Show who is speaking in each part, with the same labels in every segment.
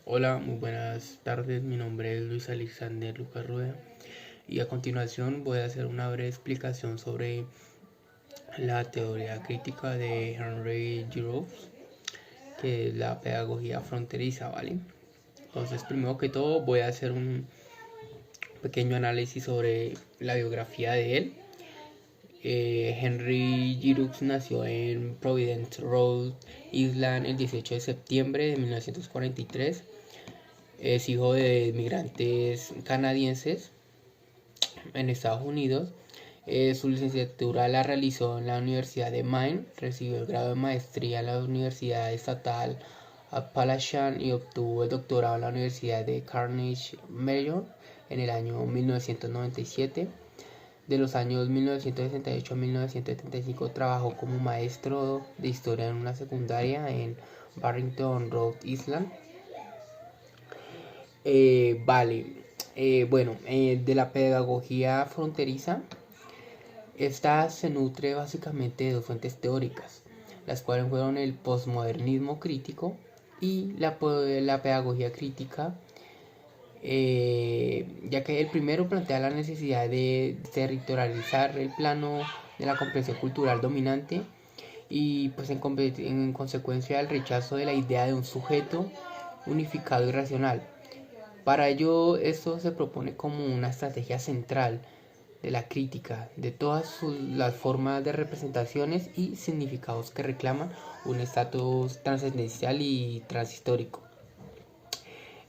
Speaker 1: Hola, muy buenas tardes. Mi nombre es Luis Alexander Lucas Rueda y a continuación voy a hacer una breve explicación sobre la teoría crítica de Henry Giroux, que es la pedagogía fronteriza, ¿vale? Entonces, primero que todo, voy a hacer un pequeño análisis sobre la biografía de él. Henry Giroux nació en Providence, Rhode Island, el 18 de septiembre de 1943. Es hijo de inmigrantes canadienses en Estados Unidos. Su licenciatura la realizó en la Universidad de Maine, recibió el grado de maestría en la Universidad Estatal Appalachian y obtuvo el doctorado en la Universidad de Carnegie Mellon en el año 1997. De los años 1968 a 1975 trabajó como maestro de historia en una secundaria en Barrington, Rhode Island. Vale, de la pedagogía fronteriza, esta se nutre básicamente de dos fuentes teóricas, las cuales fueron el posmodernismo crítico y la pedagogía crítica, ya que el primero plantea la necesidad de territorializar el plano de la comprensión cultural dominante y pues en consecuencia el rechazo de la idea de un sujeto unificado y racional. Para ello, esto se propone como una estrategia central de la crítica de todas las formas de representaciones y significados que reclaman un estatus trascendental y transhistórico.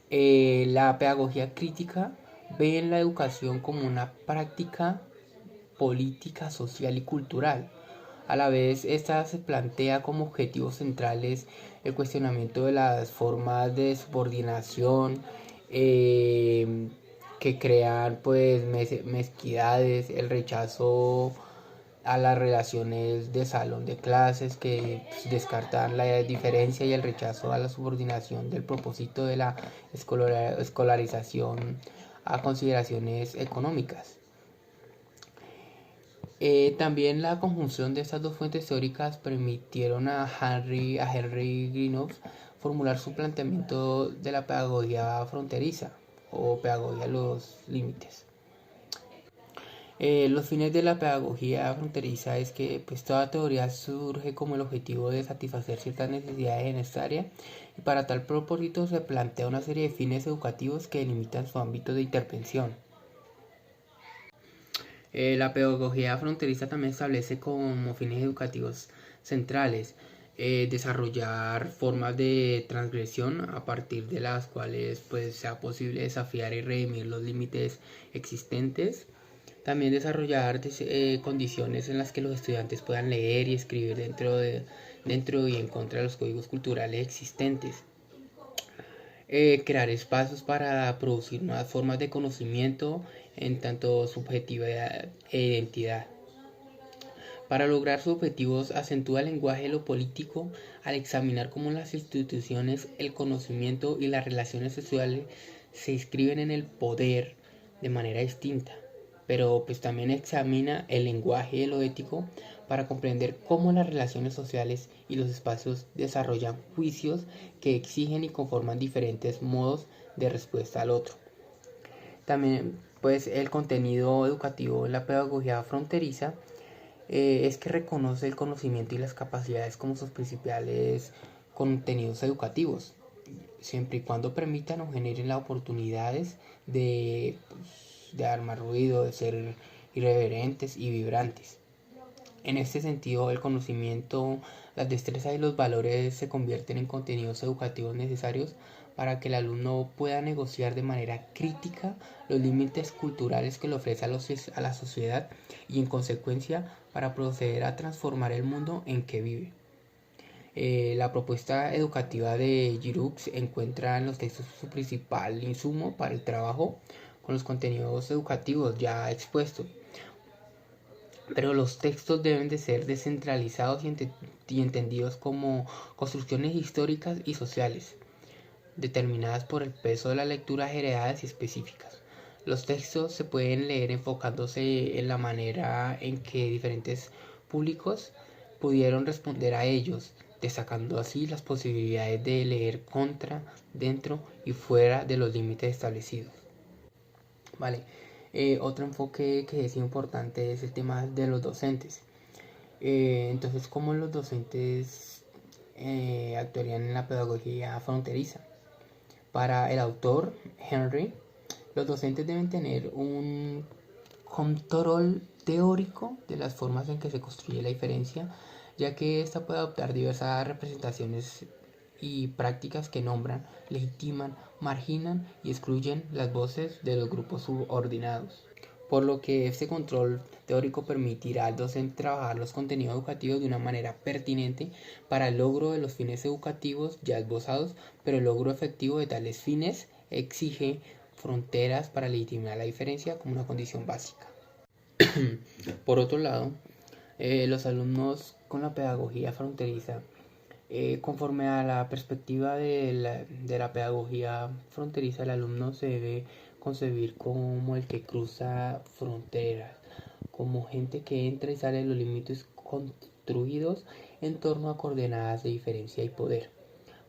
Speaker 1: La pedagogía crítica ve en la educación como una práctica política, social y cultural. A la vez, esta se plantea como objetivos centrales el cuestionamiento de las formas de subordinación eh, que crean pues mezquindades, el rechazo a las relaciones de salón de clases que pues, descartan la diferencia y el rechazo a la subordinación del propósito de la escolarización a consideraciones económicas. También la conjunción de estas dos fuentes teóricas permitieron a Henry Greenough formular su planteamiento de la pedagogía fronteriza o pedagogía a los límites. Los fines de la pedagogía fronteriza es que pues, toda teoría surge como el objetivo de satisfacer ciertas necesidades en esta área y para tal propósito se plantea una serie de fines educativos que delimitan su ámbito de intervención. La pedagogía fronteriza también establece como fines educativos centrales desarrollar formas de transgresión a partir de las cuales pues, sea posible desafiar y redimir los límites existentes. También desarrollar condiciones en las que los estudiantes puedan leer y escribir dentro y en contra de los códigos culturales existentes. Crear espacios para producir nuevas formas de conocimiento en tanto subjetividad e identidad. Para lograr sus objetivos acentúa el lenguaje de lo político al examinar cómo las instituciones, el conocimiento y las relaciones sociales se inscriben en el poder de manera distinta. Pero pues también examina el lenguaje de lo ético para comprender cómo las relaciones sociales y los espacios desarrollan juicios que exigen y conforman diferentes modos de respuesta al otro. También pues el contenido educativo en la pedagogía fronteriza es que reconoce el conocimiento y las capacidades como sus principales contenidos educativos, siempre y cuando permitan o generen las oportunidades de armar ruido, de ser irreverentes y vibrantes. En este sentido, el conocimiento, las destrezas y los valores se convierten en contenidos educativos necesarios para que el alumno pueda negociar de manera crítica los límites culturales que le ofrece a la sociedad y en consecuencia para proceder a transformar el mundo en que vive. La propuesta educativa de Giroux encuentra en los textos su principal insumo para el trabajo con los contenidos educativos ya expuestos, pero los textos deben de ser descentralizados y entendidos como construcciones históricas y sociales, determinadas por el peso de las lecturas heredadas y específicas. Los textos se pueden leer enfocándose en la manera en que diferentes públicos pudieron responder a ellos, destacando así las posibilidades de leer contra, dentro y fuera de los límites establecidos. Vale. Otro enfoque que es importante es el tema de los docentes. Entonces, ¿cómo los docentes actuarían en la pedagogía fronteriza? Para el autor Henry, los docentes deben tener un control teórico de las formas en que se construye la diferencia, ya que ésta puede adoptar diversas representaciones y prácticas que nombran, legitiman, marginan y excluyen las voces de los grupos subordinados. Por lo que este control teórico permitirá al docente trabajar los contenidos educativos de una manera pertinente para el logro de los fines educativos ya esbozados, pero el logro efectivo de tales fines exige fronteras para legitimar la diferencia como una condición básica. Por otro lado, los alumnos con la pedagogía fronteriza, conforme a la perspectiva de la pedagogía fronteriza, el alumno se debe concebir como el que cruza fronteras, como gente que entra y sale de los límites construidos en torno a coordenadas de diferencia y poder.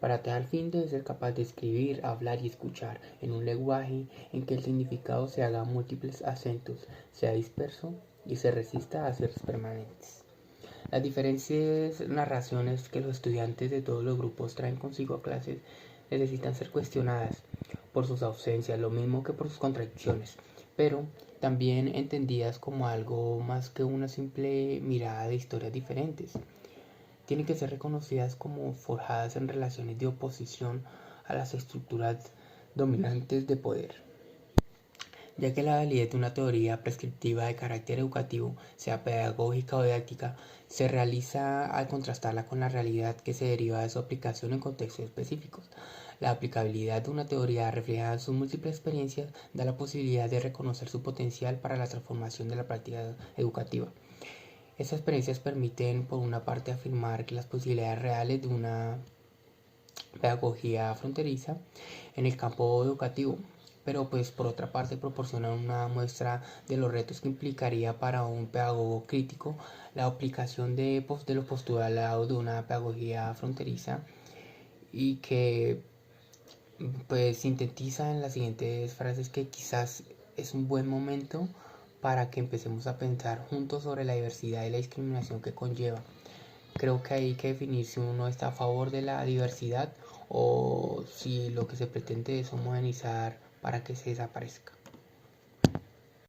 Speaker 1: Para tal fin debe ser capaz de escribir, hablar y escuchar en un lenguaje en que el significado se haga múltiples acentos, sea disperso y se resista a ser permanentes. Las diferentes narraciones que los estudiantes de todos los grupos traen consigo a clases necesitan ser cuestionadas por sus ausencias, lo mismo que por sus contradicciones, pero también entendidas como algo más que una simple mirada de historias diferentes. Tienen que ser reconocidas como forjadas en relaciones de oposición a las estructuras dominantes de poder, ya que la validez de una teoría prescriptiva de carácter educativo, sea pedagógica o didáctica, se realiza al contrastarla con la realidad que se deriva de su aplicación en contextos específicos. La aplicabilidad de una teoría reflejada en sus múltiples experiencias da la posibilidad de reconocer su potencial para la transformación de la práctica educativa. Estas experiencias permiten, por una parte, afirmar que las posibilidades reales de una pedagogía fronteriza en el campo educativo, pero pues por otra parte proporcionan una muestra de los retos que implicaría para un pedagogo crítico la aplicación de los postulados de una pedagogía fronteriza, y que pues sintetiza en las siguientes frases que quizás es un buen momento para que empecemos a pensar juntos sobre la diversidad y la discriminación que conlleva. Creo que hay que definir si uno está a favor de la diversidad o si lo que se pretende es homogeneizar para que se desaparezca.